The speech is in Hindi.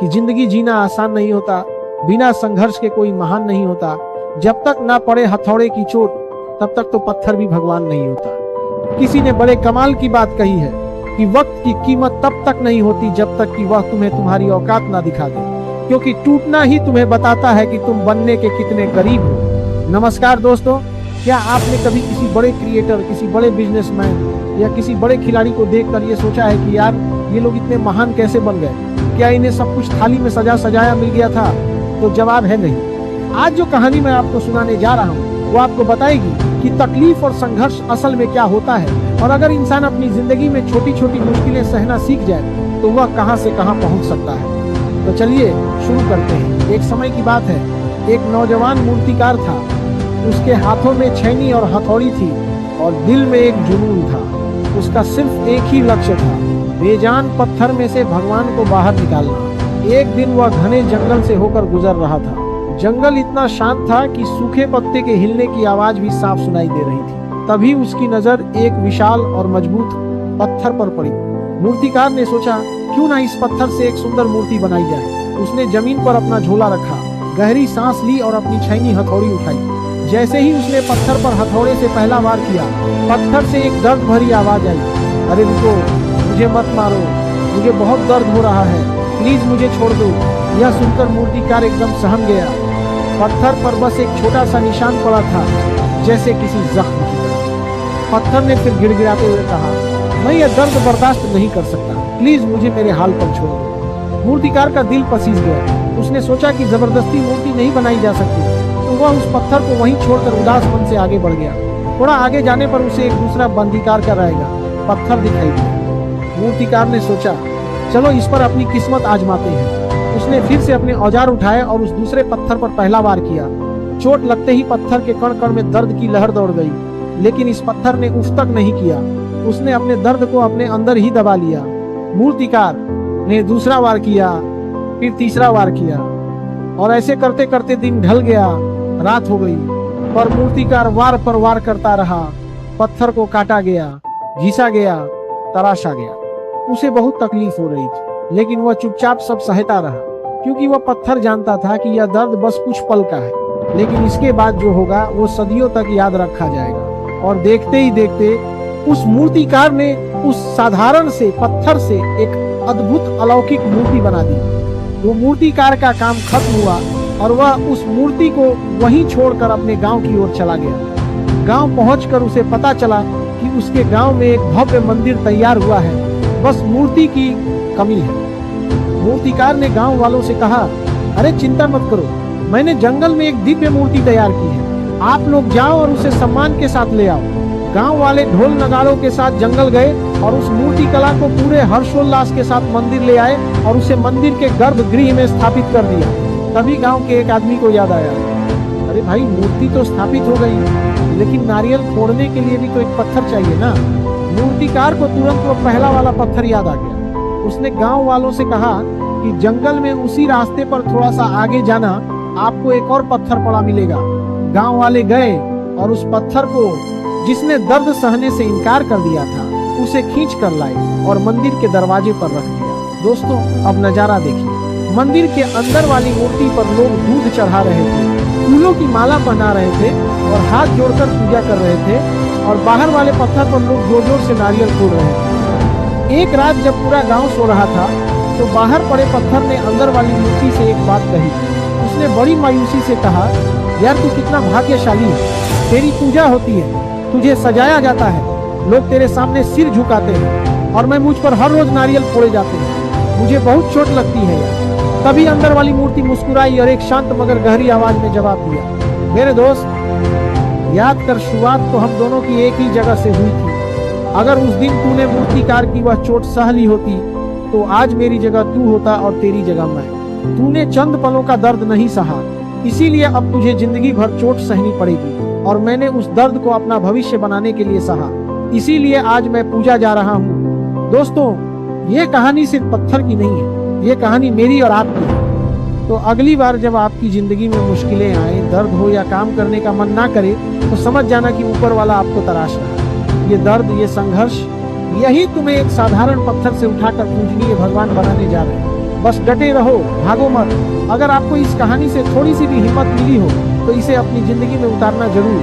कि जिंदगी जीना आसान नहीं होता, बिना संघर्ष के कोई महान नहीं होता। जब तक ना पड़े हथौड़े की चोट तब तक तो पत्थर भी भगवान नहीं होता। किसी ने बड़े कमाल की बात कही है कि वक्त की कीमत तब तक नहीं होती जब तक कि वह तुम्हें तुम्हारी औकात ना दिखा दे, क्योंकि टूटना ही तुम्हें बताता है कि तुम बनने के कितने करीब हो। नमस्कार दोस्तों, क्या आपने कभी किसी बड़े क्रिएटर, किसी बड़े बिजनेसमैन या किसी बड़े खिलाड़ी को देखकर ये सोचा है कि यार ये लोग इतने महान कैसे बन गए? क्या इन्हें सब कुछ थाली में सजा सजाया मिल गया था? तो जवाब है नहीं। आज जो कहानी मैं आपको सुनाने जा रहा हूँ वो आपको बताएगी कि तकलीफ और संघर्ष असल में क्या होता है, और अगर इंसान अपनी जिंदगी में छोटी छोटी मुश्किलें सहना सीख जाए तो वह कहां से कहां पहुंच सकता है। तो चलिए शुरू करते हैं। एक समय की बात है, एक नौजवान मूर्तिकार था। उसके हाथों में छैनी और हथौड़ी थी और दिल में एक जुनून था। उसका सिर्फ एक ही लक्ष्य था, बेजान पत्थर में से भगवान को बाहर निकालना। एक दिन वह घने जंगल से होकर गुजर रहा था। जंगल इतना शांत था कि सूखे पत्ते के हिलने की आवाज भी साफ सुनाई दे रही थी। तभी उसकी नजर एक विशाल और मजबूत पत्थर पर पड़ी। मूर्तिकार ने सोचा, क्यों ना इस पत्थर से एक सुंदर मूर्ति बनाई जाए। उसने जमीन पर अपना झोला रखा, गहरी सांस ली और अपनी छैनी हथौड़ी उठाई। जैसे ही उसने पत्थर पर हथौड़े से पहला वार किया, पत्थर से एक दर्द भरी आवाज आई, अरे रुको, मुझे मत मारो, मुझे बहुत दर्द हो रहा है, प्लीज मुझे छोड़ दो। यह सुनकर मूर्तिकार एकदम सहम गया। पत्थर पर बस एक छोटा सा निशान पड़ा था, जैसे किसी जख्म की तरह। पत्थर ने फिर गिड़गिड़ाते हुए कहा, मैं यह दर्द बर्दाश्त नहीं कर सकता, प्लीज मुझे मेरे हाल पर छोड़ दो। मूर्तिकार का दिल पसीज गया। उसने सोचा कि जबरदस्ती मूर्ति नहीं बनाई जा सकती, तो वह उस पत्थर को वहीं छोड़कर उदास मन से आगे बढ़ गया। थोड़ा आगे जाने पर उसे एक दूसरा बंदीकार का रहेगा पत्थर दिखाई दिया। मूर्तिकार ने सोचा, चलो इस पर अपनी किस्मत आजमाते हैं। उसने फिर से अपने औजार उठाए और उस दूसरे पत्थर पर पहला वार किया। चोट लगते ही पत्थर के कण कण में दर्द की लहर दौड़ गई, लेकिन इस पत्थर ने उफ तक नहीं किया। उसने अपने दर्द को अपने अंदर ही दबा लिया। मूर्तिकार ने दूसरा वार किया, फिर तीसरा वार किया, और ऐसे करते करते दिन ढल गया, रात हो गई। पर मूर्तिकार वार पर वार करता रहा। पत्थर को काटा गया, घिसा गया, तराशा गया। उसे बहुत तकलीफ हो रही थी, लेकिन वह चुपचाप सब सहता रहा, क्योंकि वह पत्थर जानता था कि यह दर्द बस कुछ पल का है, लेकिन इसके बाद जो होगा वो सदियों तक याद रखा जाएगा। और देखते ही देखते उस मूर्तिकार ने उस साधारण से पत्थर से एक अद्भुत अलौकिक मूर्ति बना दी। वो मूर्तिकार का काम खत्म हुआ और वह उस मूर्ति को वहीं छोड़कर अपने गांव की ओर चला गया। गांव पहुंचकर उसे पता चला कि उसके गांव में एक भव्य मंदिर तैयार हुआ है, बस मूर्ति की कमी है। मूर्तिकार ने गांव वालों से कहा, अरे चिंता मत करो, मैंने जंगल में एक दिव्य मूर्ति तैयार की है, आप लोग जाओ और उसे सम्मान के साथ ले आओ। गांव वाले ढोल नगाड़ों के साथ जंगल गए और उस मूर्ति कला को पूरे हर्षोल्लास के साथ मंदिर ले आए और उसे मंदिर के गर्भगृह में स्थापित कर दिया। तभी गांव के एक आदमी को याद आया, अरे भाई मूर्ति तो स्थापित हो गई, लेकिन नारियल फोड़ने के लिए भी तो एक पत्थर चाहिए ना। मूर्तिकार को तुरंत वो पहला वाला पत्थर याद आ गया। उसने गांव वालों से कहा कि जंगल में उसी रास्ते पर थोड़ा सा आगे जाना, आपको एक और पत्थर पड़ा मिलेगा। गांव वाले गए और उस पत्थर को, जिसने दर्द सहने से इनकार कर दिया था, उसे खींच कर लाए और मंदिर के दरवाजे पर रख दिया। दोस्तों अब नजारा देखिए। मंदिर के अंदर वाली मूर्ति पर लोग दूध चढ़ा रहे थे, फूलों की माला पहना रहे थे और हाथ जोड़कर पूजा कर रहे थे, और बाहर वाले पत्थर पर लोग जोर जोर से नारियल फोड़ रहे थे। एक रात जब पूरा गांव सो रहा था तो बाहर पड़े पत्थर ने अंदर वाली मूर्ति से एक बात कही। उसने बड़ी मायूसी से कहा, यार तू कितना भाग्यशाली है, तेरी पूजा होती है, तुझे सजाया जाता है, लोग तेरे सामने सिर झुकाते हैं, और मैं मुझ पर हर रोज नारियल फोड़े जाते हैं, मुझे बहुत चोट लगती है यार। तभी अंदर वाली मूर्ति मुस्कुराई और एक शांत मगर गहरी आवाज में जवाब दिया, मेरे दोस्त याद कर, शुरुआत तो हम दोनों की एक ही जगह से हुई थी। अगर उस दिन तूने मूर्तिकार की वह चोट सह ली होती तो आज मेरी जगह तू होता और तेरी जगह मैं। तूने चंद पलों का दर्द नहीं सहा, इसीलिए अब तुझे जिंदगी भर चोट सहनी पड़ेगी, और मैंने उस दर्द को अपना भविष्य बनाने के लिए सहा, इसीलिए आज मैं पूजा जा रहा हूँ। दोस्तों ये कहानी सिर्फ पत्थर की नहीं है, ये कहानी मेरी और आपकी है। तो अगली बार जब आपकी जिंदगी में मुश्किलें आए, दर्द हो या काम करने का मन ना करे, तो समझ जाना कि ऊपर वाला आपको तराश रहा है। ये दर्द, ये संघर्ष, यही तुम्हें एक साधारण पत्थर से उठाकर पूजनीय भगवान बनाने जा रहे हैं। बस डटे रहो, भागो मत। अगर आपको इस कहानी से थोड़ी सी भी हिम्मत मिली हो तो इसे अपनी जिंदगी में उतारना जरूर।